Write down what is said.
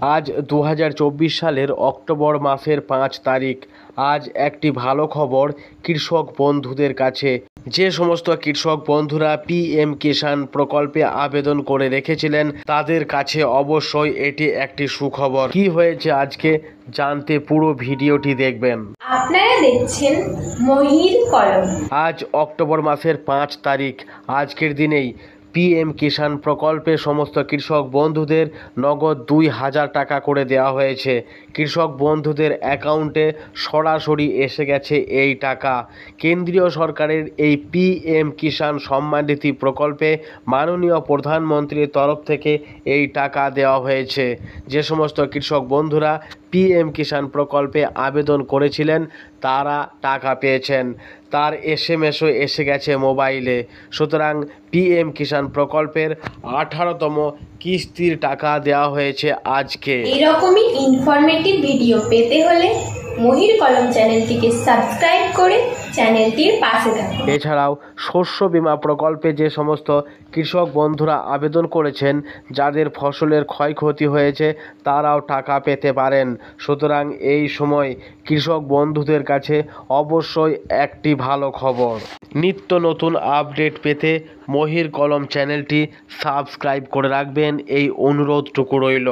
আজ 2024 সালের অক্টোবর মাসের 5 তারিখ। আজ একটি ভালো খবর কৃষক বন্ধুদের কাছে। যে সমস্ত কৃষক বন্ধুরা পিএম কিষাণ প্রকল্পে আবেদন করে রেখেছিলেন তাদের কাছে অবশ্যই এটি একটি সুখবর। কি হয়েছে আজকে জানতে পুরো ভিডিওটি দেখবেন। আপনারা দেখছেন মহির কলম। আজ অক্টোবর মাসের 5 তারিখ। আজকের দিনেই পিএম কিষাণ প্রকল্পে সমস্ত কৃষক বন্ধুদের নগদ 2000 টাকা করে দেওয়া হয়েছে। কৃষক বন্ধুদের অ্যাকাউন্টে সরাসরি এসে গেছে এই টাকা। কেন্দ্রীয় সরকারের এই পিএম কিষাণ সম্মান নিধি প্রকল্পে মাননীয় প্রধানমন্ত্রীর তরফ থেকে এই টাকা দেওয়া হয়েছে। যে সমস্ত কৃষক বন্ধুরা পিএম কিষাণ প্রকল্পে আবেদন করেছিলেন তারা টাকা পেয়েছেন। তার এসএমএসও এসে গেছে মোবাইলে। সুতরাং পিএম কিষাণ প্রকল্পের 18তম কিস্তির টাকা দেওয়া হয়েছে আজকে। এরকমই ইনফরমেটিভ ভিডিও পেতে হলে মহির কলম চ্যানেলটিকে সাবস্ক্রাইব করে চ্যানেলটির পাশে থাকুন। এছাড়াও শস্য বীমা প্রকল্পে যে সমস্ত কৃষক বন্ধুরা আবেদন করেছেন যাদের ফসলের ক্ষয়ক্ষতি হয়েছে তারাও টাকা পেতে পারেন। সুতরাং এই সময় কৃষক বন্ধুদের কাছে অবশ্যই একটি ভালো খবর। নিত্য নতুন আপডেট পেতে মহির কলম চ্যানেলটি সাবস্ক্রাইব করে রাখবেন, এই অনুরোধটুকু রইল।